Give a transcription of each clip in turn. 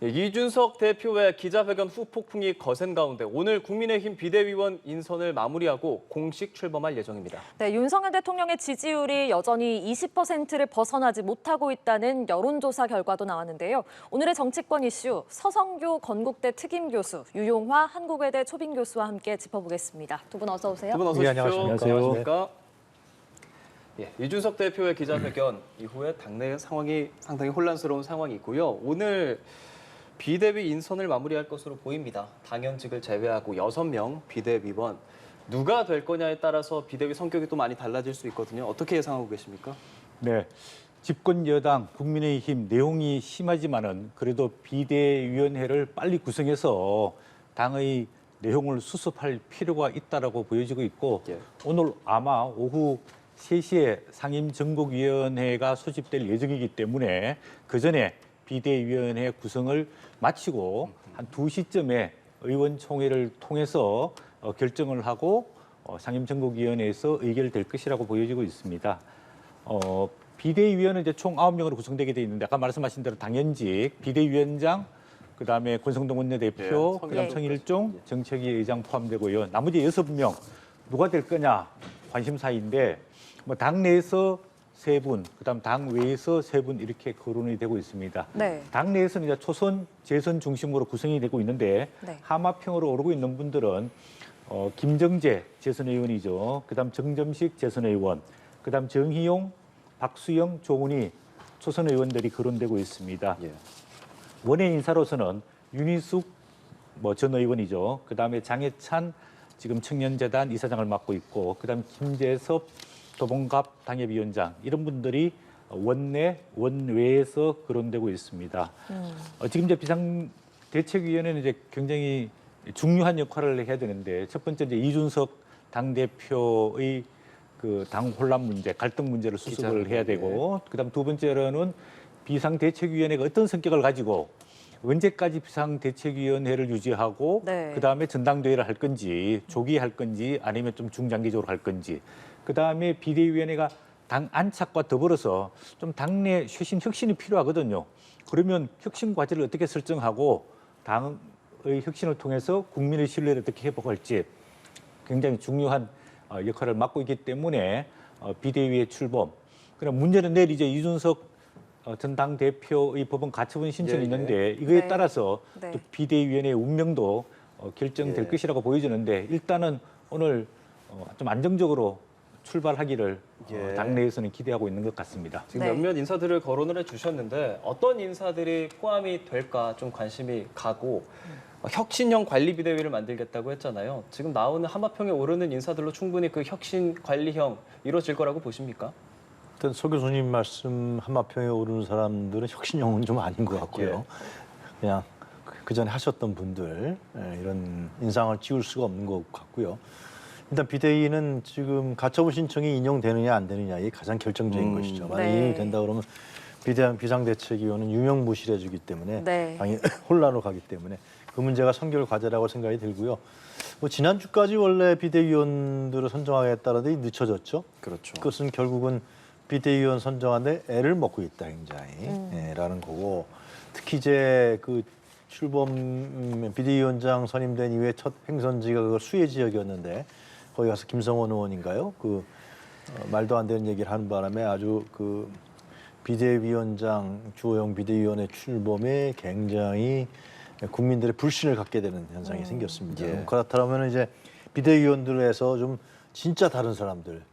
이준석 대표의 기자회견 후 폭풍이 거센 가운데 오늘 국민의힘 비대위원 인선을 마무리하고 공식 출범할 예정입니다. 네, 윤석열 대통령의 지지율이 여전히 20%를 벗어나지 못하고 있다는 여론조사 결과도 나왔는데요. 오늘의 정치권 이슈 서성교 건국대 특임교수, 유용화 한국외대 초빙교수와 함께 짚어보겠습니다. 두 분 어서 오세요. 두 분 어서 오십시오. 안녕하십니까. 안녕하십니까. 이준석 대표의 기자회견 이후에 당내 상황이 상당히 혼란스러운 상황이고요. 오늘 비대위 인선을 마무리할 것으로 보입니다. 당연직을 제외하고 6명 비대위원. 누가 될 거냐에 따라서 비대위 성격이 또 많이 달라질 수 있거든요. 어떻게 예상하고 계십니까? 네, 집권 여당 국민의힘 내용이 심하지만은 그래도 비대위원회를 빨리 구성해서 당의 내용을 수습할 필요가 있다라고 보여지고 있고 오늘 아마 오후 3시에 상임정국위원회가 소집될 예정이기 때문에 그 전에 비대위원회 구성을 마치고 한 2시쯤에 의원총회를 통해서 결정을 하고 상임정국위원회에서 의결될 것이라고 보여지고 있습니다. 비대위원은 이제 총 9명으로 구성되게 돼 있는데 아까 말씀하신 대로 당연직, 비대위원장, 그다음에 권성동 원내대표, 그다음 성일종 정책위 의장 포함되고요. 나머지 6명 누가 될 거냐 관심사인데 뭐 당내에서 3분, 그다음 당 외에서 3분 이렇게 거론이 되고 있습니다. 네. 당 내에서는 이제 초선, 재선 중심으로 구성이 되고 있는데 하마평으로 오르고 있는 분들은 김정재 재선 의원이죠. 그다음 정점식 재선 의원, 그다음 정희용, 박수영, 조은희 초선 의원들이 거론되고 있습니다. 원외 인사로서는 윤희숙 전 의원이죠. 그다음에 장해찬 지금 청년재단 이사장을 맡고 있고, 그다음 김재섭 도봉갑 당협위원장 이런 분들이 원내, 원외에서 거론되고 있습니다. 지금 이제 비상대책위원회는 이제 굉장히 중요한 역할을 해야 되는데 첫 번째 이제 이준석 당대표의 그 당 혼란 문제, 갈등 문제를 수습을 해야 되고, 그다음 두 번째로는 비상대책위원회가 어떤 성격을 가지고 언제까지 비상대책위원회를 유지하고 그다음에 전당대회를 할 건지 조기 할 건지 아니면 좀 중장기적으로 할 건지, 그다음에 비대위원회가 당 안착과 더불어서 좀 당내 쇄신 혁신이 필요하거든요. 그러면 혁신 과제를 어떻게 설정하고 당의 혁신을 통해서 국민의 신뢰를 어떻게 회복할지 굉장히 중요한 역할을 맡고 있기 때문에 비대위의 출범. 그럼 문제는 내일 이제 이준석 전 당대표의 법원 가처분 신청이 있는데 이거에 따라서 또 비대위원회의 운명도 결정될 것이라고 보여지는데 일단은 오늘 좀 안정적으로 출발하기를 당내에서는 기대하고 있는 것 같습니다. 지금 몇몇 인사들을 거론을 해주셨는데 어떤 인사들이 포함이 될까 좀 관심이 가고 혁신형 관리비대위를 만들겠다고 했잖아요. 지금 나오는 하마평에 오르는 인사들로 충분히 그 혁신 관리형 이루어질 거라고 보십니까? 일단 서 교수님 말씀 하마평에 오르는 사람들은 혁신형은 좀 아닌 것 같고요. 그냥 그 전에 하셨던 분들 이런 인상을 지울 수가 없는 것 같고요. 일단 비대위는 지금 가처분 신청이 인용되느냐 안 되느냐 이게 가장 결정적인 것이죠. 만약 인용이 된다 그러면 비상대책위원회는 유명무실해지기 때문에 당연히 혼란으로 가기 때문에 그 문제가 선결 과제라고 생각이 들고요. 뭐 지난주까지 원래 비대위원들을 선정하겠다는데 늦춰졌죠. 그렇죠. 그것은 결국은 비대위원 선정하는데 애를 먹고 있다 굉장히 라는 거고, 특히 이제 그 출범 비대위원장 선임된 이후에 첫 행선지가 그 수해 지역이었는데 거기 가서 김성원 의원인가요? 그 말도 안 되는 얘기를 하는 바람에 아주 그 비대위원장 주호영 비대위원의 출범에 굉장히 국민들의 불신을 갖게 되는 현상이 생겼습니다. 그렇다면 이제 비대위원들에서 좀 진짜 다른 사람들,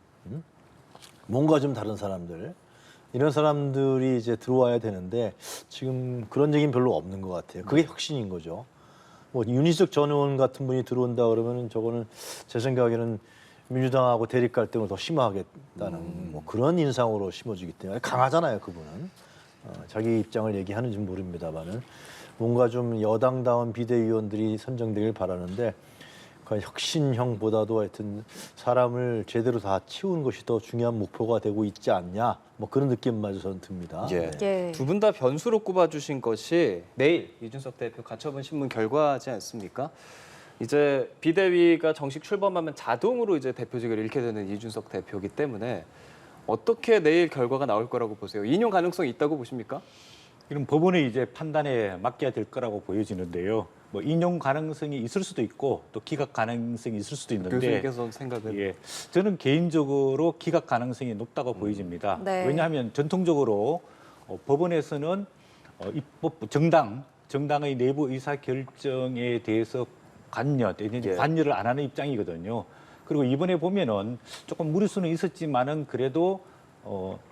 뭔가 좀 다른 사람들, 이런 사람들이 이제 들어와야 되는데 지금 그런 얘기는 별로 없는 것 같아요. 그게 혁신인 거죠. 뭐 윤희숙 전 의원 같은 분이 들어온다 그러면은 저거는 제 생각에는 민주당하고 대립 갈등을 더 심화하겠다는 뭐 그런 인상으로 심어지기 때문에 강하잖아요, 그분은. 자기 입장을 얘기하는지 모릅니다만은 뭔가 좀 여당다운 비대위원들이 선정되길 바라는데 혁신형보다도 하여튼 사람을 제대로 다 치우는 것이 더 중요한 목표가 되고 있지 않냐, 뭐 그런 느낌마저 저는 듭니다. 두 분 다 변수로 꼽아주신 것이 내일 이준석 대표 가처분 신문 결과지 않습니까? 이제 비대위가 정식 출범하면 자동으로 이제 대표직을 잃게 되는 이준석 대표이기 때문에 어떻게 내일 결과가 나올 거라고 보세요? 인용 가능성이 있다고 보십니까? 이런 법원의 이제 판단에 맡겨야 될 거라고 보여지는데요. 뭐 인용 가능성이 있을 수도 있고 또 기각 가능성이 있을 수도 있는데 교수님께서 생각은 예, 저는 개인적으로 기각 가능성이 높다고 보여집니다. 네. 왜냐하면 전통적으로 법원에서는 입법부 정당의 내부 의사 결정에 대해서 예. 관여를 안 하는 입장이거든요. 그리고 이번에 보면은 조금 무리수는 있었지만은 그래도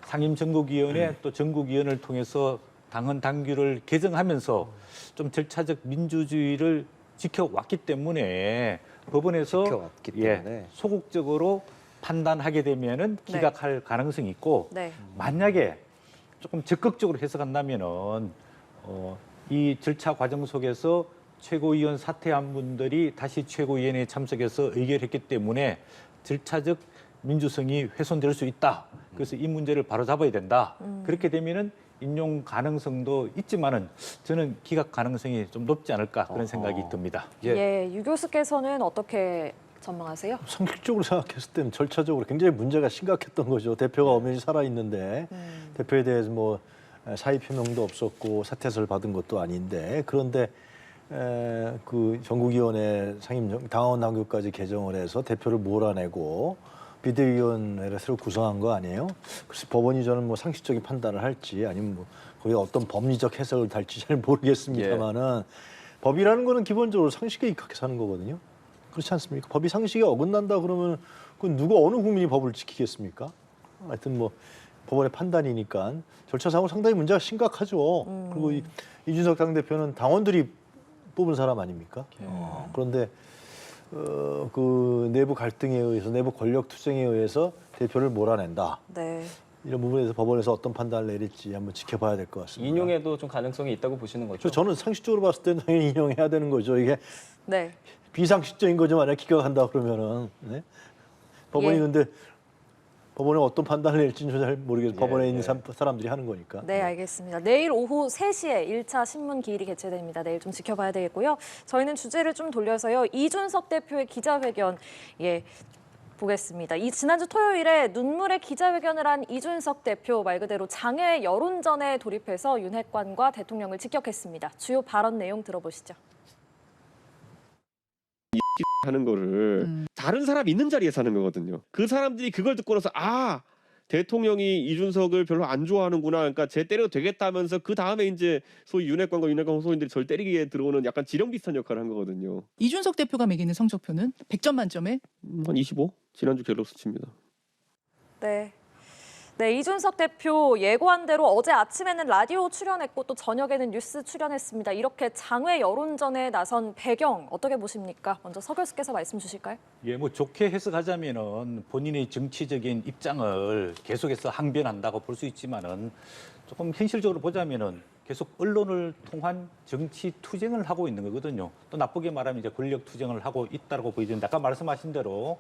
상임정국위원회 또 정국위원회를 통해서 당헌 당규를 개정하면서 좀 절차적 민주주의를 지켜왔기 때문에 법원에서 지켜왔기 때문에. 소극적으로 판단하게 되면은 네. 기각할 가능성이 있고 네. 만약에 조금 적극적으로 해석한다면은 이 절차 과정 속에서 최고위원 사퇴한 분들이 다시 최고위원회에 참석해서 의결했기 때문에 절차적 민주성이 훼손될 수 있다. 그래서 이 문제를 바로잡아야 된다. 그렇게 되면은 인용 가능성도 있지만은 저는 기각 가능성이 좀 높지 않을까 그런 생각이 듭니다. 예, 유 교수께서는 어떻게 전망하세요? 상식적으로 생각했을 때는 절차적으로 굉장히 문제가 심각했던 거죠. 대표가 엄연히 살아 있는데 대표에 대해서 뭐 사의 표명도 없었고 사퇴서를 받은 것도 아닌데 그런데 그 전국위원회 당원 당규까지 개정을 해서 대표를 몰아내고 비대위원회를 새로 구성한 거 아니에요? 그래서 법원이 저는 뭐 상식적인 판단을 할지 아니면 뭐 거기에 어떤 법리적 해석을 달지 잘 모르겠습니다만은 법이라는 거는 기본적으로 상식에 입각해서 하는 거거든요. 그렇지 않습니까? 법이 상식에 어긋난다 그러면 그건 누가 어느 국민이 법을 지키겠습니까? 하여튼 뭐 법원의 판단이니까 절차상으로 상당히 문제가 심각하죠. 그리고 이준석 당대표는 당원들이 뽑은 사람 아닙니까? 그런데 그 내부 갈등에 의해서 내부 권력 투쟁에 의해서 대표를 몰아낸다. 네. 이런 부분에서 법원에서 어떤 판단을 내릴지 한번 지켜봐야 될 것 같습니다. 인용에도 좀 가능성이 있다고 보시는 거죠? 저는 상식적으로 봤을 때는 당연히 인용해야 되는 거죠. 이게 네. 비상식적인 거죠. 만약 기각한다 그러면은 네? 법원이 예. 근데 법원에 어떤 판단을 내릴지는 잘 모르겠어요. 예, 법원에 있는 예. 사람들이 하는 거니까. 네, 알겠습니다. 내일 오후 3시에 1차 신문 기일이 개최됩니다. 내일 좀 지켜봐야 되겠고요. 저희는 주제를 좀 돌려서요. 이준석 대표의 기자회견 보겠습니다. 지난주 토요일에 눈물의 기자회견을 한 이준석 대표 말 그대로 장외 여론전에 돌입해서 윤핵관과 대통령을 직격했습니다. 주요 발언 내용 들어보시죠. 하는 거를 다른 사람 있는 자리에서 하는 거거든요. 그 사람들이 그걸 듣고 나서 아 대통령이 이준석을 별로 안 좋아하는구나. 그러니까 쟤 때려도 되겠다면서 그 다음에 이제 소위 윤핵관과 윤핵관 호소인들이 절 때리기에 들어오는 약간 지령 비슷한 역할을 한 거거든요. 이준석 대표가 매기는 성적표는 100점 만점에 한 25? 지난주 갤럽 수치입니다. 네. 네, 이준석 대표 예고한 대로 어제 아침에는 라디오 출연했고 또 저녁에는 뉴스 출연했습니다. 이렇게 장외 여론전에 나선 배경 어떻게 보십니까? 먼저 서 교수께서 말씀 주실까요? 예, 뭐 좋게 해석하자면은 본인의 정치적인 입장을 계속해서 항변한다고 볼 수 있지만은 조금 현실적으로 보자면은 계속 언론을 통한 정치 투쟁을 하고 있는 거거든요. 또 나쁘게 말하면 이제 권력 투쟁을 하고 있다고 보이는데 아까 말씀하신 대로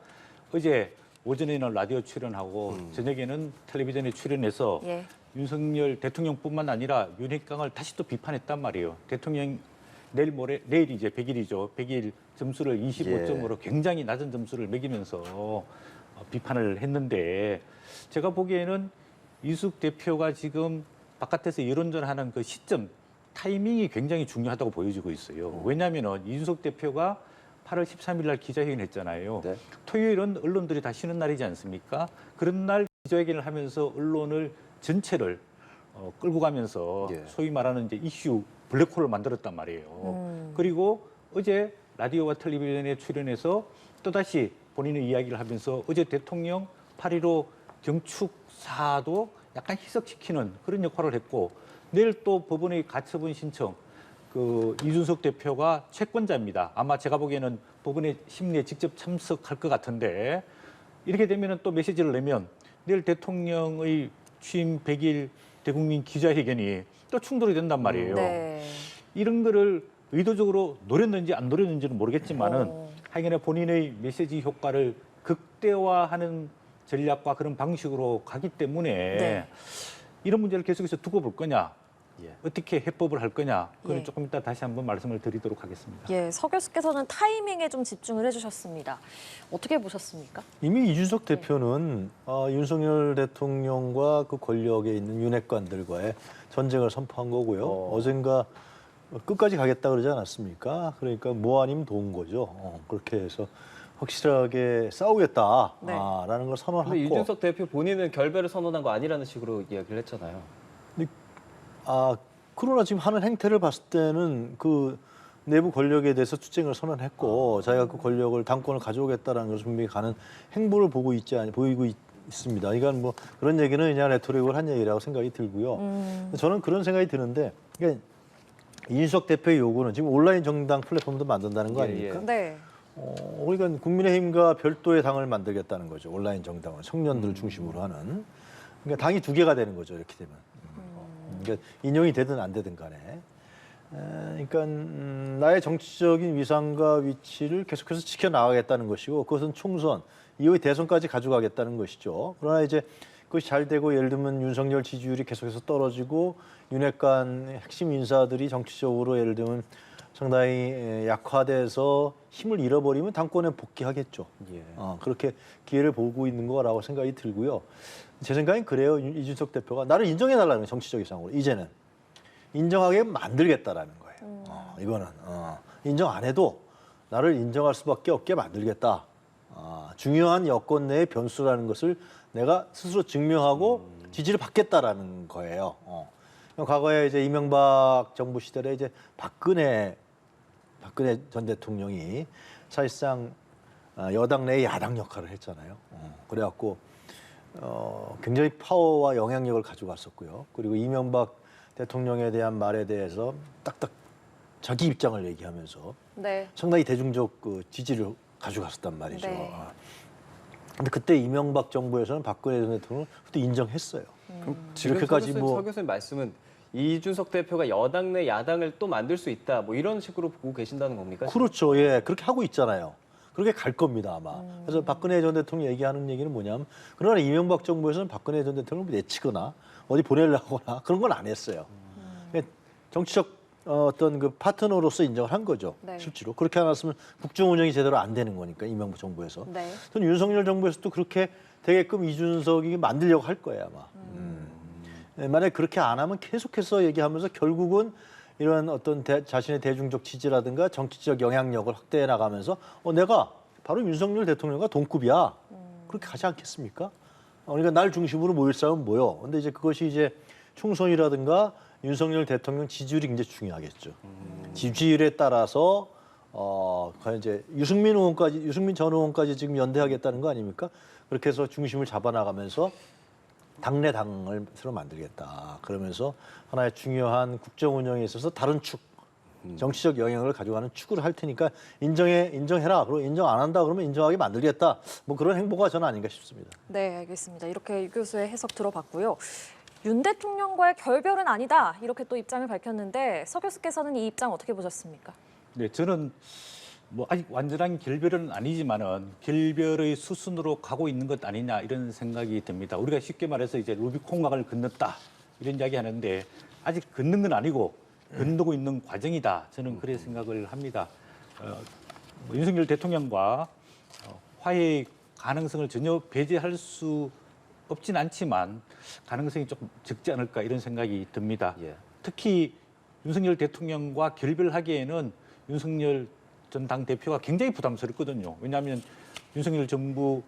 어제 오전에는 라디오 출연하고 저녁에는 텔레비전에 출연해서 예. 윤석열 대통령뿐만 아니라 윤핵관을 다시 또 비판했단 말이에요. 대통령 내일 이제 100일이죠. 100일 점수를 25점으로 굉장히 낮은 점수를 매기면서 비판을 했는데 제가 보기에는 이준석 대표가 지금 바깥에서 여론전하는 그 시점 타이밍이 굉장히 중요하다고 보여지고 있어요. 왜냐하면 이준석 대표가 8월 13일 날 기자회견을 했잖아요. 네. 토요일은 언론들이 다 쉬는 날이지 않습니까? 그런 날 기자회견을 하면서 언론을 전체를 끌고 가면서 예. 소위 말하는 이제 이슈 블랙홀을 만들었단 말이에요. 그리고 어제 라디오와 텔레비전에 출연해서 또다시 본인의 이야기를 하면서 어제 대통령 8.15 경축사도 약간 희석시키는 그런 역할을 했고 내일 또 법원의 가처분 신청 그 이준석 대표가 채권자입니다. 아마 제가 보기에는 법원의 심리에 직접 참석할 것 같은데 이렇게 되면 또 메시지를 내면 내일 대통령의 취임 100일 대국민 기자회견이 또 충돌이 된단 말이에요. 네. 이런 거를 의도적으로 노렸는지 안 노렸는지는 모르겠지만은 하여간에 본인의 메시지 효과를 극대화하는 전략과 그런 방식으로 가기 때문에 네. 이런 문제를 계속해서 두고 볼 거냐. 예. 어떻게 해법을 할 거냐, 그건 예. 조금 이따 다시 한번 말씀을 드리도록 하겠습니다. 예, 서 교수께서는 타이밍에 좀 집중을 해주셨습니다. 어떻게 보셨습니까? 이미 이준석 대표는 윤석열 대통령과 그 권력에 있는 윤핵관들과의 전쟁을 선포한 거고요. 어젠가 끝까지 가겠다 그러지 않았습니까? 그러니까 뭐 아니면 도운 거죠. 그렇게 해서 확실하게 싸우겠다라는 네. 걸 근데 선언했고. 이준석 대표 본인은 결별을 선언한 거 아니라는 식으로 이야기를 했잖아요. 그러나 지금 하는 행태를 봤을 때는 그 내부 권력에 대해서 투쟁을 선언했고 자기가 그 권력을 당권을 가져오겠다라는 것을 분명히 가는 행보를 보이고 있습니다. 이건 뭐 그런 얘기는 그냥 레토릭을 한 얘기라고 생각이 들고요. 저는 그런 생각이 드는데 그러니까 이준석 대표의 요구는 지금 온라인 정당 플랫폼도 만든다는 거 예, 아닙니까? 네. 그러니까 국민의힘과 별도의 당을 만들겠다는 거죠. 온라인 정당을 청년들 중심으로 하는. 그러니까 당이 두 개가 되는 거죠. 이렇게 되면. 그러니까 인용이 되든 안 되든 간에. 그러니까 나의 정치적인 위상과 위치를 계속해서 지켜나가겠다는 것이고 그것은 총선 이후의 대선까지 가져가겠다는 것이죠. 그러나 이제 그것이 잘 되고 예를 들면 윤석열 지지율이 계속해서 떨어지고 윤핵관 핵심 인사들이 정치적으로 예를 들면 상당히 약화돼서 힘을 잃어버리면 당권에 복귀하겠죠. 예. 그렇게 기회를 보고 있는 거라고 생각이 들고요. 제 생각엔 그래요. 이준석 대표가 나를 인정해달라는 거예요. 정치적 이상으로. 이제는. 인정하게 만들겠다라는 거예요. 이거는. 인정 안 해도 나를 인정할 수밖에 없게 만들겠다. 중요한 여건 내의 변수라는 것을 내가 스스로 증명하고 지지를 받겠다라는 거예요. 과거에 이제 이명박 정부 시절에 이제 박근혜 전 대통령이 사실상 여당 내의 야당 역할을 했잖아요. 그래갖고 굉장히 파워와 영향력을 가져갔었고요. 그리고 이명박 대통령에 대한 말에 대해서 딱딱 자기 입장을 얘기하면서 네. 상당히 대중적 그 지지를 가져갔었단 말이죠. 네. 근데 그때 이명박 정부에서는 박근혜 전 대통령을 그때 인정했어요. 그럼 지금 이렇게까지 서 교수님 말씀은 이준석 대표가 여당 내 야당을 또 만들 수 있다. 뭐 이런 식으로 보고 계신다는 겁니까? 그렇죠. 예, 그렇게 하고 있잖아요. 그렇게 갈 겁니다 아마. 그래서 박근혜 전 대통령 얘기하는 얘기는 뭐냐면 그러나 이명박 정부에서는 박근혜 전 대통령을 내치거나 어디 보내려고 하거나 그런 건 안 했어요. 정치적 어떤 그 파트너로서 인정을 한 거죠. 네. 실제로 그렇게 안 했으면 국정 운영이 제대로 안 되는 거니까 이명박 정부에서. 네. 저는 윤석열 정부에서도 그렇게 되게끔 이준석이 만들려고 할 거예요 아마. 만약에 그렇게 안 하면 계속해서 얘기하면서 결국은 이런 어떤 자신의 대중적 지지라든가 정치적 영향력을 확대해 나가면서 내가 바로 윤석열 대통령과 동급이야. 그렇게 가지 않겠습니까? 그러니까 날 중심으로 모일 사람은 모여. 근데 이제 그것이 이제 총선이라든가 윤석열 대통령 지지율이 굉장히 중요하겠죠. 지지율에 따라서 과연 이제 유승민 전 의원까지 지금 연대하겠다는 거 아닙니까? 그렇게 해서 중심을 잡아나가면서 당내 당을 새로 만들겠다. 그러면서 하나의 중요한 국정 운영에 있어서 다른 축, 정치적 영향을 가져가는 축을 할 테니까 인정해라. 그리고 인정 안 한다 그러면 인정하게 만들겠다. 뭐 그런 행보가 저는 아닌가 싶습니다. 네, 알겠습니다. 이렇게 유 교수의 해석 들어봤고요. 윤 대통령과의 결별은 아니다. 이렇게 또 입장을 밝혔는데 서 교수께서는 이 입장 어떻게 보셨습니까? 네, 저는 뭐 아직 완전한 결별은 아니지만은 결별의 수순으로 가고 있는 것 아니냐 이런 생각이 듭니다. 우리가 쉽게 말해서 이제 루비콘강을 건넜다 이런 이야기 하는데 아직 건넌 건 아니고 건너고 있는 과정이다. 저는 그래 생각을 합니다. 윤석열 대통령과 화해의 가능성을 전혀 배제할 수 없진 않지만 가능성이 조금 적지 않을까 이런 생각이 듭니다. 예. 특히 윤석열 대통령과 결별하기에는 윤석열 전 당대표가 굉장히 부담스럽거든요. 왜냐하면 윤석열 정부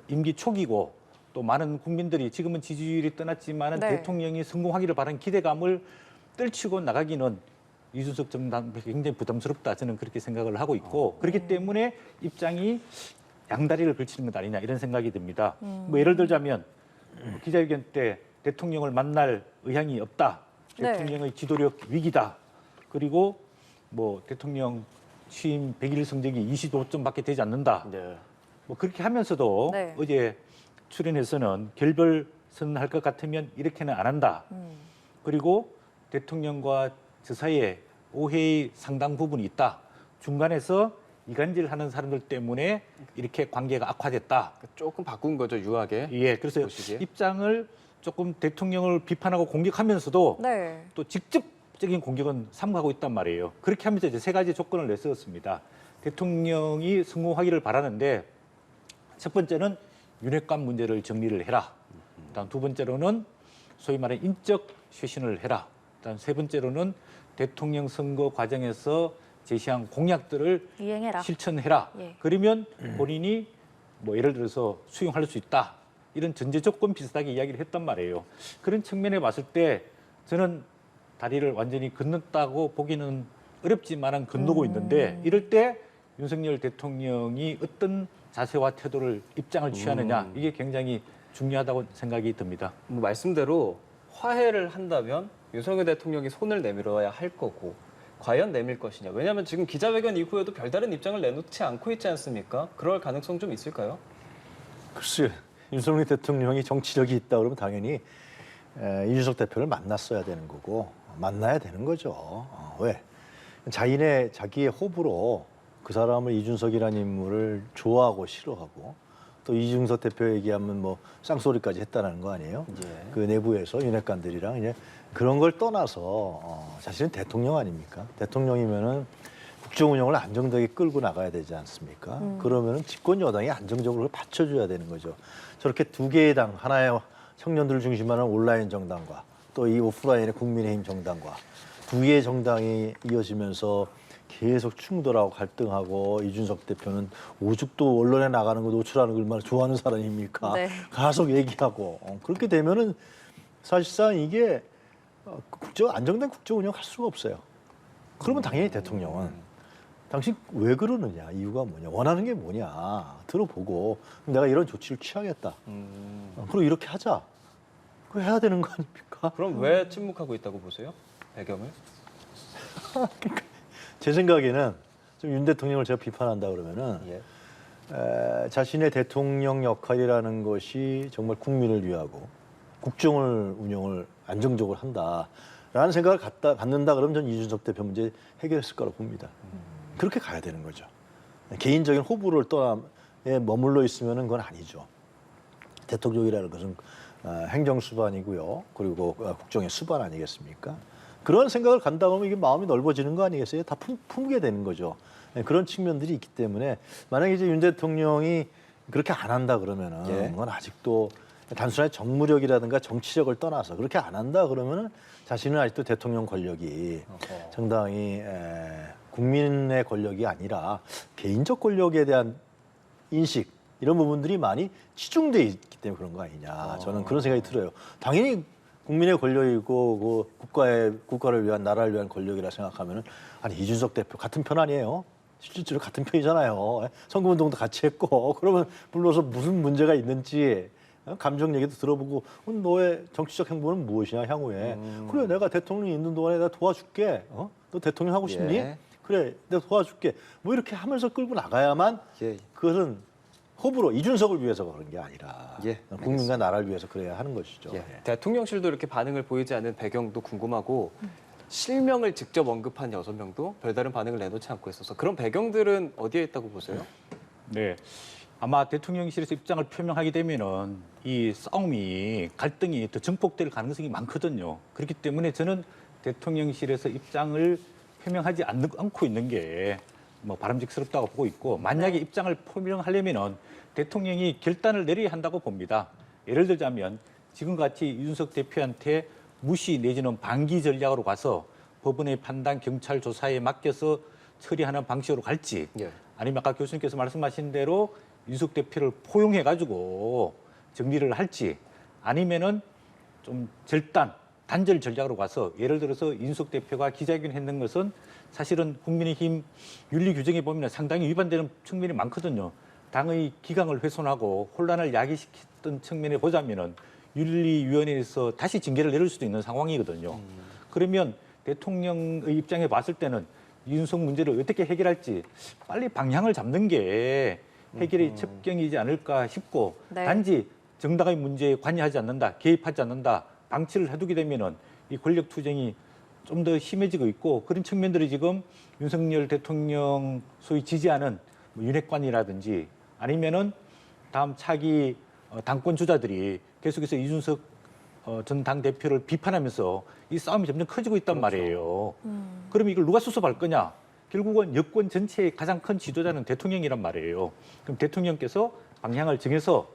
임기 초기고 또 많은 국민들이 지금은 지지율이 떠났지만 네. 대통령이 성공하기를 바라는 기대감을 떨치고 나가기는 이준석 전 당대표가 굉장히 부담스럽다. 저는 그렇게 생각을 하고 있고 그렇기 때문에 입장이 양다리를 걸치는 것 아니냐 이런 생각이 듭니다. 뭐 예를 들자면 기자회견 때 대통령을 만날 의향이 없다. 네. 대통령의 지도력 위기다. 그리고 뭐 대통령 취임 100일 성적이 25점밖에 되지 않는다. 네. 뭐 그렇게 하면서도 네. 어제 출연해서는 결별 선언할 것 같으면 이렇게는 안 한다. 그리고 대통령과 저 사이에 오해의 상당 부분이 있다. 중간에서 이간질하는 사람들 때문에 이렇게 관계가 악화됐다. 조금 바꾼 거죠, 유하게. 예, 그래서 보시기에. 입장을 조금 대통령을 비판하고 공격하면서도 네. 또 직접적인 공격은 삼가하고 있단 말이에요. 그렇게 하면서 이제 세 가지 조건을 내세웠습니다. 대통령이 성공하기를 바라는데 첫 번째는 윤핵관 문제를 정리를 해라. 다음 두 번째로는 소위 말하는 인적 쇄신을 해라. 다음 세 번째로는 대통령 선거 과정에서 제시한 공약들을 이행해라. 실천해라. 예. 그러면 본인이 뭐 예를 들어서 수용할 수 있다. 이런 전제 조건 비슷하게 이야기를 했단 말이에요. 그런 측면에 봤을 때 저는 다리를 완전히 건넜다고 보기는 어렵지만은 건너고 있는데 이럴 때 윤석열 대통령이 어떤 자세와 태도를 입장을 취하느냐 이게 굉장히 중요하다고 생각이 듭니다. 뭐 말씀대로 화해를 한다면 윤석열 대통령이 손을 내밀어야 할 거고 과연 내밀 것이냐. 왜냐하면 지금 기자회견 이후에도 별다른 입장을 내놓지 않고 있지 않습니까? 그럴 가능성 좀 있을까요? 글쎄, 윤석열 대통령이 정치력이 있다 그러면 당연히 이준석 대표를 만났어야 되는 거고 만나야 되는 거죠. 왜? 자기의 호불호 그 사람을 이준석이라는 인물을 좋아하고 싫어하고 또 이준석 대표 얘기하면 뭐 쌍소리까지 했다는 거 아니에요? 예. 그 내부에서 윤핵관들이랑 이제 그런 걸 떠나서 자신은 대통령 아닙니까? 대통령이면은 국정 운영을 안정되게 끌고 나가야 되지 않습니까? 그러면은 집권 여당이 안정적으로 받쳐줘야 되는 거죠. 저렇게 두 개의 당, 하나의 청년들을 중심하는 온라인 정당과 또 이 오프라인의 국민의힘 정당과 두 개의 정당이 이어지면서 계속 충돌하고 갈등하고 이준석 대표는 오죽도 언론에 나가는 거 노출하는 걸 얼마나 좋아하는 사람입니까? 네. 계속 얘기하고 그렇게 되면은 사실상 이게 안정된 국정 운영할 수가 없어요. 그러면 당연히 대통령은 당신 왜 그러느냐 이유가 뭐냐 원하는 게 뭐냐 들어보고 내가 이런 조치를 취하겠다. 그리고 이렇게 하자. 그거 해야 되는 거 아닙니까? 그럼 왜 침묵하고 있다고 보세요? 배경을? 제 생각에는 좀 윤 대통령을 제가 비판한다 그러면은 예. 자신의 대통령 역할이라는 것이 정말 국민을 위하고 국정을 운영을 안정적으로 한다라는 생각을 갖는다 그러면 전 이준석 대표 문제 해결했을 거라고 봅니다. 그렇게 가야 되는 거죠. 개인적인 호불호를 떠나에 머물러 있으면은 그건 아니죠. 대통령이라는 것은 행정 수반이고요. 그리고 국정의 수반 아니겠습니까? 그런 생각을 간다 그러면 이게 마음이 넓어지는 거 아니겠어요? 다 품게 되는 거죠. 그런 측면들이 있기 때문에 만약에 이제 윤 대통령이 그렇게 안 한다 그러면은 예. 그건 아직도 단순하게 정무력이라든가 정치력을 떠나서 그렇게 안 한다 그러면은 자신은 아직도 대통령 권력이 상당히 국민의 권력이 아니라 개인적 권력에 대한 인식 이런 부분들이 많이 치중돼 있기 때문에 그런 거 아니냐. 저는 그런 생각이 들어요. 당연히 국민의 권력이고 국가를 위한 나라를 위한 권력이라 생각하면은 아니 이준석 대표 같은 편 아니에요? 실질적으로 같은 편이잖아요. 선거운동도 같이 했고 그러면 불러서 무슨 문제가 있는지 감정 얘기도 들어보고 너의 정치적 행보는 무엇이냐 향후에 그래 내가 대통령이 있는 동안에 내가 도와줄게. 너 대통령 하고 싶니? 예. 그래 내가 도와줄게. 뭐 이렇게 하면서 끌고 나가야만 예. 그것은 호불호 이준석을 위해서 그런 게 아니라 예, 국민과 나라를 위해서 그래야 하는 것이죠. 예. 예. 대통령실도 이렇게 반응을 보이지 않는 배경도 궁금하고 실명을 직접 언급한 6명도 별다른 반응을 내놓지 않고 있어서 그런 배경들은 어디에 있다고 보세요? 네. 아마 대통령실에서 입장을 표명하게 되면은 이 싸움이 갈등이 더 증폭될 가능성이 많거든요. 그렇기 때문에 저는 대통령실에서 입장을 표명하지 않고 있는 게 뭐 바람직스럽다고 보고 있고 만약에 입장을 표명하려면은 대통령이 결단을 내려야 한다고 봅니다. 예를 들자면 지금같이 이준석 대표한테 무시 내지는 방기 전략으로 가서 법원의 판단, 경찰 조사에 맡겨서 처리하는 방식으로 갈지 예. 아니면 아까 교수님께서 말씀하신 대로 이준석 대표를 포용해가지고 정리를 할지 아니면은 좀 단절 전략으로 가서 예를 들어서 이준석 대표가 기자회견 했는 것은 사실은 국민의힘 윤리 규정에 보면 상당히 위반되는 측면이 많거든요. 당의 기강을 훼손하고 혼란을 야기시켰던 측면에 보자면은 윤리위원회에서 다시 징계를 내릴 수도 있는 상황이거든요. 그러면 대통령의 입장에 봤을 때는 이준석 문제를 어떻게 해결할지 빨리 방향을 잡는 게 해결의 첩경이지 않을까 싶고 네. 단지 정당의 문제에 관여하지 않는다, 개입하지 않는다, 방치를 해두게 되면은 이 권력 투쟁이 좀 더 심해지고 있고 그런 측면들이 지금 윤석열 대통령 소위 지지하는 뭐 윤핵관이라든지 아니면은 다음 차기 당권 주자들이 계속해서 이준석 전 당대표를 비판하면서 이 싸움이 점점 커지고 있단 말이에요. 그러면 이걸 누가 수습할 거냐? 결국은 여권 전체의 가장 큰 지도자는 대통령이란 말이에요. 그럼 대통령께서 방향을 정해서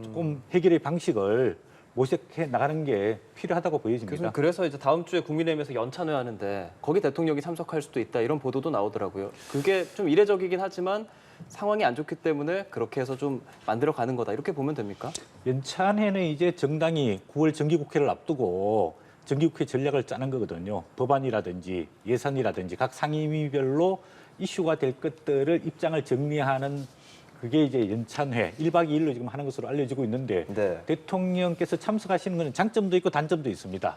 조금 해결의 방식을 모색해 나가는 게 필요하다고 보여집니다. 그래서 이제 다음 주에 국민의힘에서 연찬회 하는데 거기 대통령이 참석할 수도 있다 이런 보도도 나오더라고요. 그게 좀 이례적이긴 하지만 상황이 안 좋기 때문에 그렇게 해서 좀 만들어가는 거다 이렇게 보면 됩니까? 연찬회는 이제 정당이 9월 정기국회를 앞두고 정기국회 전략을 짜는 거거든요. 법안이라든지 예산이라든지 각 상임위별로 이슈가 될 것들을 입장을 정리하는 그게 이제 연찬회 1박 2일로 지금 하는 것으로 알려지고 있는데 네. 대통령께서 참석하시는 것은 장점도 있고 단점도 있습니다.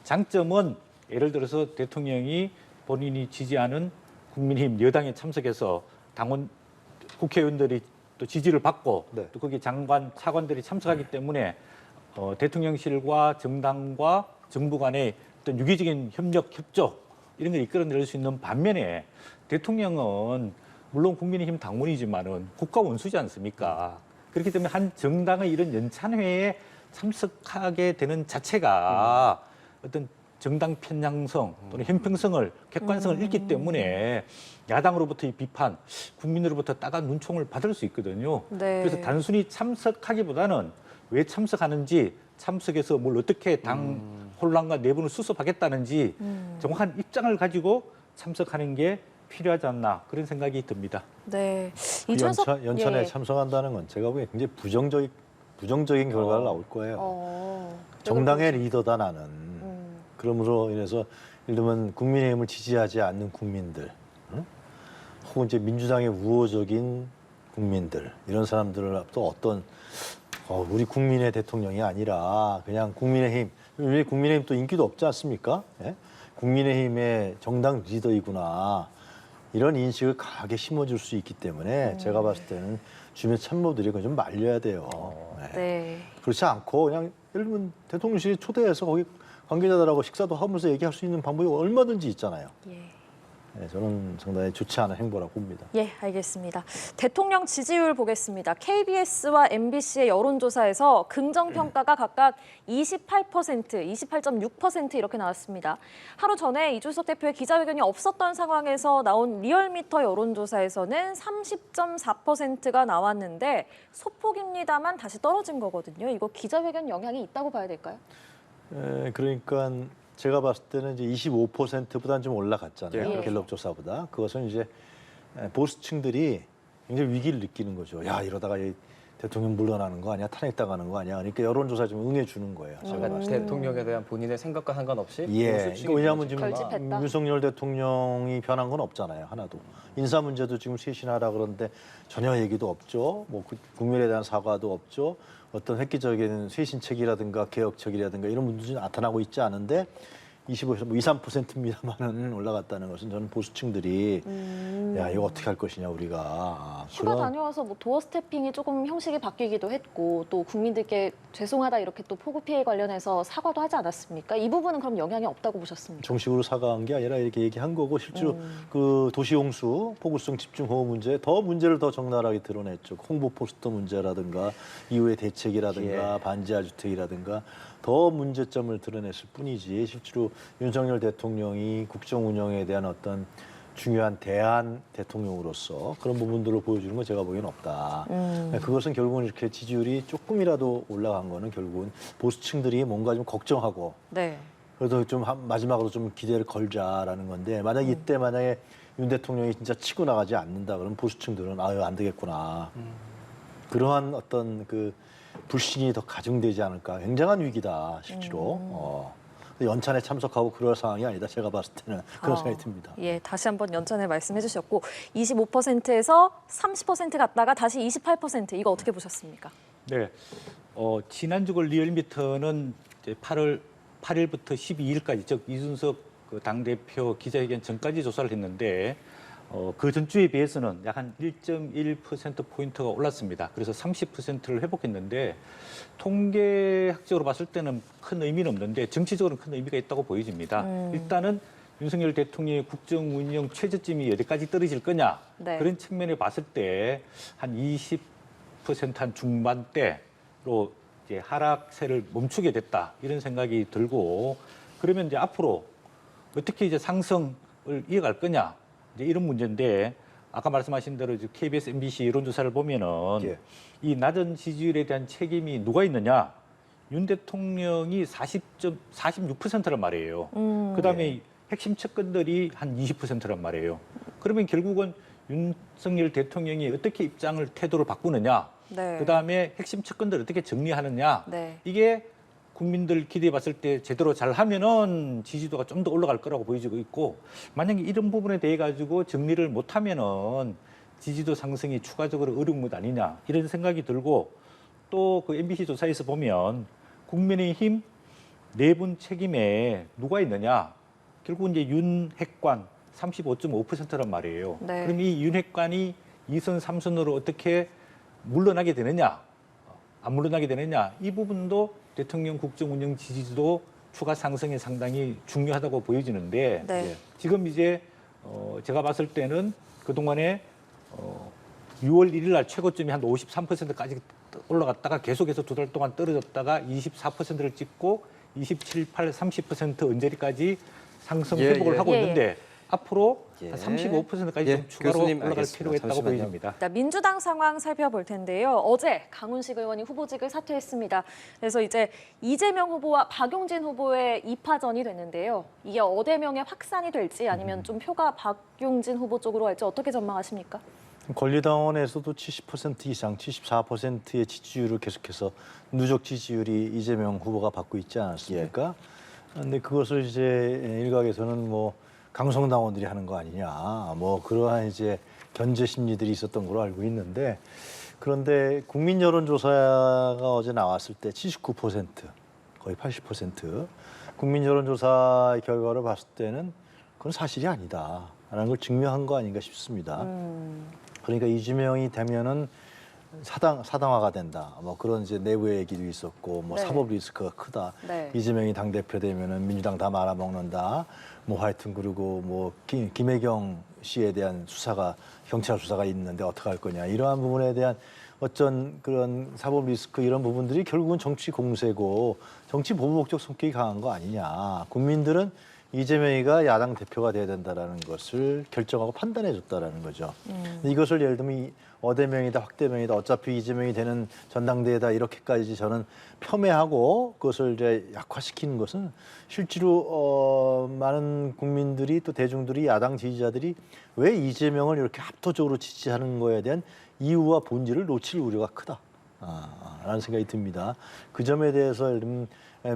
장점은 예를 들어서 대통령이 본인이 지지하는 국민의힘 여당에 참석해서 당원 국회의원들이 또 지지를 받고 네. 또 거기 장관 차관들이 참석하기 때문에 대통령실과 정당과 정부 간의 어떤 유기적인 협력 협조 이런 걸 이끌어낼 수 있는 반면에 대통령은 물론 국민의힘 당원이지만은 국가 원수지 않습니까? 그렇기 때문에 한 정당의 이런 연찬회에 참석하게 되는 자체가 어떤 정당 편향성 또는 형평성을 객관성을 잃기 때문에 야당으로부터의 비판, 국민으로부터 따가운 눈총을 받을 수 있거든요. 네. 그래서 단순히 참석하기보다는 왜 참석하는지, 참석해서 뭘 어떻게 당 혼란과 내분을 수습하겠다는지 정확한 입장을 가지고 참석하는 게 필요하지 않나 그런 생각이 듭니다. 네. 그 이준석 연찬에 예. 참석한다는 건 제가 보기엔 굉장히 부정적인 결과가 나올 거예요. 정당의 리더다 나는. 그러므로 인해서 예를 들면 국민의힘을 지지하지 않는 국민들, 응? 혹은 이제 민주당의 우호적인 국민들 이런 사람들을 또 어떤 우리 국민의 대통령이 아니라 그냥 국민의힘, 우리 국민의힘 또 인기도 없지 않습니까? 예? 국민의힘의 정당 리더이구나 이런 인식을 강하게 심어줄 수 있기 때문에 제가 봤을 때는 주변 참모들이 그걸 좀 말려야 돼요. 네. 네. 그렇지 않고 그냥 예를 들면 대통령실이 초대해서 거기 관계자들하고 식사도 하면서 얘기할 수 있는 방법이 얼마든지 있잖아요. 예. 네, 저는 상당히 좋지 않은 행보라고 봅니다. 예, 알겠습니다. 대통령 지지율 보겠습니다. KBS와 MBC의 여론조사에서 긍정평가가 각각 28%, 28.6% 이렇게 나왔습니다. 하루 전에 이준석 대표의 기자회견이 없었던 상황에서 나온 리얼미터 여론조사에서는 30.4%가 나왔는데 소폭입니다만 다시 떨어진 거거든요. 이거 기자회견 영향이 있다고 봐야 될까요? 그러니까 제가 봤을 때는 이제 25%보다는 좀 올라갔잖아요. 예. 갤럽 조사보다. 그것은 이제 보수층들이 굉장히 위기를 느끼는 거죠. 야, 이러다가 이 대통령 물러나는 거 아니야? 탄핵당하는 거 아니야? 그러니까 여론조사 좀 응해주는 거예요. 제가 봤을 때. 대통령에 대한 본인의 생각과 상관없이 예. 보수 그러니까 측이 왜냐하면 지금 결집했다. 윤석열 대통령이 변한 건 없잖아요. 하나도. 인사 문제도 지금 쇄신하라 그러는데 전혀 얘기도 없죠. 뭐 국민에 대한 사과도 없죠. 어떤 획기적인 쇄신책이라든가 개혁책이라든가 이런 문제도 나타나고 있지 않은데 25에서 뭐 2, 3%입니다만은 올라갔다는 것은 저는 보수층들이 야 이거 어떻게 할 것이냐 우리가 휴가 다녀와서 뭐 도어 스태핑이 조금 형식이 바뀌기도 했고 또 국민들께 죄송하다 이렇게 또 폭우 피해 관련해서 사과도 하지 않았습니까? 이 부분은 그럼 영향이 없다고 보셨습니까? 정식으로 사과한 게 아니라 이렇게 얘기한 거고 실제로 그 도시홍수, 폭우성 집중호우 문제 문제를 더 적나라하게 드러냈죠. 홍보 포스터 문제라든가 이후의 대책이라든가 반지하 주택이라든가 더 문제점을 드러냈을 뿐이지 실제로 윤석열 대통령이 국정 운영에 대한 어떤 중요한 대안 대통령으로서 그런 부분들을 보여주는 건 제가 보기엔 없다. 그것은 결국은 이렇게 지지율이 조금이라도 올라간 거는 결국은 보수층들이 뭔가 좀 걱정하고 네. 그래도 좀 마지막으로 좀 기대를 걸자라는 건데 만약 이때 만약에 윤 대통령이 진짜 치고 나가지 않는다 그러면 보수층들은 아유 안 되겠구나. 그러한 어떤 그 불신이 더 가중되지 않을까. 굉장한 위기다 실제로. 연찬에 참석하고 그럴 상황이 아니다. 제가 봤을 때는 그런 생각이 듭니다. 예, 다시 한번 연찬에 말씀해 주셨고 25%에서 30% 갔다가 다시 28% 이거 어떻게 보셨습니까? 네, 지난주 그 리얼미터는 이제 8일부터 12일까지 즉 이준석 그 당대표 기자회견 전까지 조사를 했는데 그 전주에 비해서는 약 한 1.1%포인트가 올랐습니다. 그래서 30%를 회복했는데 통계학적으로 봤을 때는 큰 의미는 없는데 정치적으로는 큰 의미가 있다고 보여집니다. 일단은 윤석열 대통령의 국정 운영 최저점이 어디까지 떨어질 거냐 네. 그런 측면에 봤을 때 한 20% 한 중반대로 이제 하락세를 멈추게 됐다 이런 생각이 들고 그러면 이제 앞으로 어떻게 이제 상승을 이어갈 거냐 이제 이런 문제인데 아까 말씀하신 대로 이제 KBS, MBC 여론조사를 보면은 예. 이 낮은 지지율에 대한 책임이 누가 있느냐? 윤 대통령이 46%란 말이에요. 그다음에 핵심 측근들이 한 20%란 말이에요. 그러면 결국은 윤석열 대통령이 어떻게 입장을 태도를 바꾸느냐? 네. 그다음에 핵심 측근들 어떻게 정리하느냐? 네. 이게 국민들 기대해 봤을 때 제대로 잘 하면은 지지도가 좀 더 올라갈 거라고 보여지고 있고 만약에 이런 부분에 대해 가지고 정리를 못 하면은 지지도 상승이 추가적으로 어려운 것 아니냐 이런 생각이 들고 또 그 MBC 조사에서 보면 국민의힘 내분 책임에 누가 있느냐 결국 이제 윤핵관 35.5%란 말이에요. 네. 그럼 이 윤핵관이 2선, 3선으로 어떻게 물러나게 되느냐 안 물러나게 되느냐 이 부분도 대통령 국정 운영 지지도 추가 상승에 상당히 중요하다고 보여지는데 네. 지금 이제 제가 봤을 때는 그동안에 6월 1일 날 최고점이 한 53%까지 올라갔다가 계속해서 두 달 동안 떨어졌다가 24%를 찍고 27, 8, 30% 언저리까지 상승 예, 회복을 예. 하고 예, 예. 있는데 앞으로 예. 한 35%까지 예, 좀 추가로 교수님 올라갈 알겠습니다. 필요가 있다고 잠시만요. 보여집니다. 자, 민주당 상황 살펴볼 텐데요. 어제 강훈식 의원이 후보직을 사퇴했습니다. 그래서 이제 이재명 후보와 박용진 후보의 2파전이 됐는데요. 이게 어대명의 확산이 될지 아니면 좀 표가 박용진 후보 쪽으로 갈지 어떻게 전망하십니까? 권리당원에서도 70% 이상, 74%의 지지율을 계속해서 누적 지지율이 이재명 후보가 받고 있지 않았습니까? 그런데 그것을 이제 일각에서는 뭐 강성당원들이 하는 거 아니냐, 뭐 그러한 이제 견제 심리들이 있었던 걸로 알고 있는데 그런데 국민 여론조사가 어제 나왔을 때 79%, 거의 80% 국민 여론조사 결과를 봤을 때는 그건 사실이 아니다라는 걸 증명한 거 아닌가 싶습니다. 그러니까 이재명이 되면은 사당화가 된다. 뭐 그런 이제 내부의 얘기도 있었고, 뭐 네. 사법 리스크가 크다. 네. 이재명이 당 대표 되면은 민주당 다 말아먹는다. 뭐 하여튼 그리고 뭐 김혜경 씨에 대한 수사가 경찰 수사가 있는데 어떻게 할 거냐. 이러한 부분에 대한 어쩐 그런 사법 리스크 이런 부분들이 결국은 정치 공세고 정치 보복적 성격이 강한 거 아니냐. 국민들은 이재명이가 야당 대표가 돼야 된다라는 것을 결정하고 판단해 줬다라는 거죠. 이것을 예를 들면 어대명이다 확대명이다 어차피 이재명이 되는 전당대회다 이렇게까지 저는 폄훼하고 그것을 이제 약화시키는 것은 실제로 많은 국민들이 또 대중들이 야당 지지자들이 왜 이재명을 이렇게 압도적으로 지지하는 거에 대한 이유와 본질을 놓칠 우려가 크다. 라는 생각이 듭니다. 그 점에 대해서 예를 들면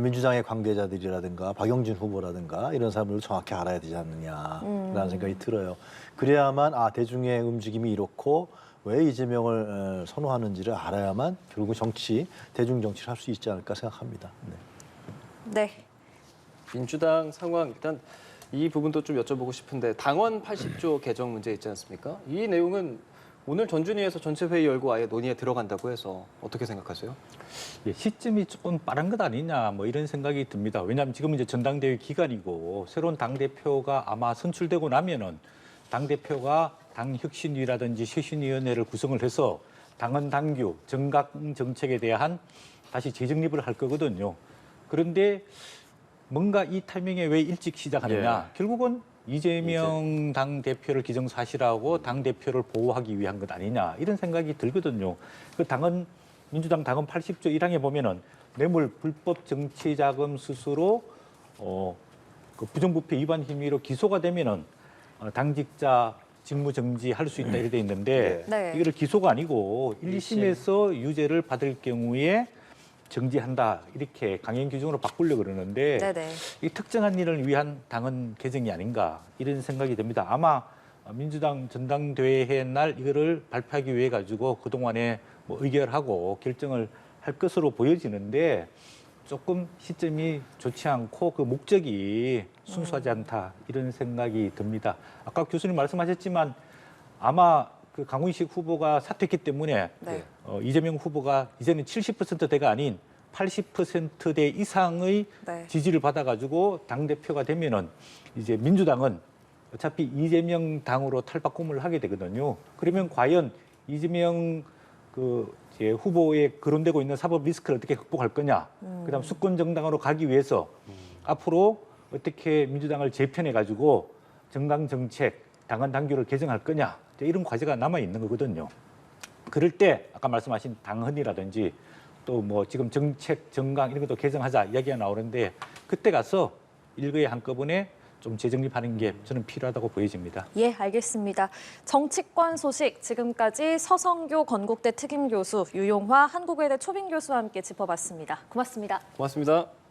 민주당의 관계자들이라든가 박용진 후보라든가 이런 사람들을 정확히 알아야 되지 않느냐라는 생각이 들어요. 그래야만 대중의 움직임이 이렇고 왜 이재명을 선호하는지를 알아야만 결국 대중 정치를 할 수 있지 않을까 생각합니다. 네. 민주당 상황 일단 이 부분도 좀 여쭤보고 싶은데 당원 80조 개정 문제 있지 않습니까? 이 내용은 오늘 전준위에서 전체 회의 열고 아예 논의에 들어간다고 해서 어떻게 생각하세요? 예, 시점이 조금 빠른 것 아니냐 뭐 이런 생각이 듭니다. 왜냐하면 지금 이제 전당대회 기간이고 새로운 당 대표가 아마 선출되고 나면은 당 대표가 당 혁신위라든지 쇄신위원회를 구성을 해서 당헌 당규 정각 정책에 대한 다시 재정립을 할 거거든요. 그런데 뭔가 이 타이밍에 왜 일찍 시작하느냐? 결국은 이재명 당 대표를 기정사실하고 당 대표를 보호하기 위한 것 아니냐 이런 생각이 들거든요. 그 민주당 당헌 80조 1항에 보면은 뇌물 불법 정치자금 수수로 그 부정부패 위반 혐의로 기소가 되면은 당직자 직무 정지할 수 있다 이렇게 돼 있는데 네. 이거를 기소가 아니고 1심에서 유죄를 받을 경우에 정지한다 이렇게 강행 규정으로 바꾸려고 그러는데 네네. 이 특정한 일을 위한 당헌 개정이 아닌가 이런 생각이 듭니다. 아마 민주당 전당대회 날 이거를 발표하기 위해 가지고 그동안에 뭐 의결하고 결정을 할 것으로 보여지는데 조금 시점이 좋지 않고 그 목적이 순수하지 않다 이런 생각이 듭니다. 아까 교수님 말씀하셨지만 아마 그 강훈식 후보가 사퇴했기 때문에 네. 이재명 후보가 이제는 70%대가 아닌 80%대 이상의 네. 지지를 받아가지고 당대표가 되면은 이제 민주당은 어차피 이재명 당으로 탈바꿈을 하게 되거든요. 그러면 과연 이재명 이제 후보에 거론되고 있는 사법 리스크를 어떻게 극복할 거냐. 그다음 수권 정당으로 가기 위해서 앞으로 어떻게 민주당을 재편해 가지고 정당 정책, 당헌 당규를 개정할 거냐. 이런 과제가 남아 있는 거거든요. 그럴 때 아까 말씀하신 당헌이라든지 또 뭐 지금 정책, 정강 이런 것도 개정하자 이야기가 나오는데 그때 가서 일거에 한꺼번에 좀 재정립하는 게 저는 필요하다고 보여집니다. 예, 알겠습니다. 정치권 소식 지금까지 서성교 건국대 특임교수, 유용화 한국외대 초빙교수와 함께 짚어봤습니다. 고맙습니다. 고맙습니다.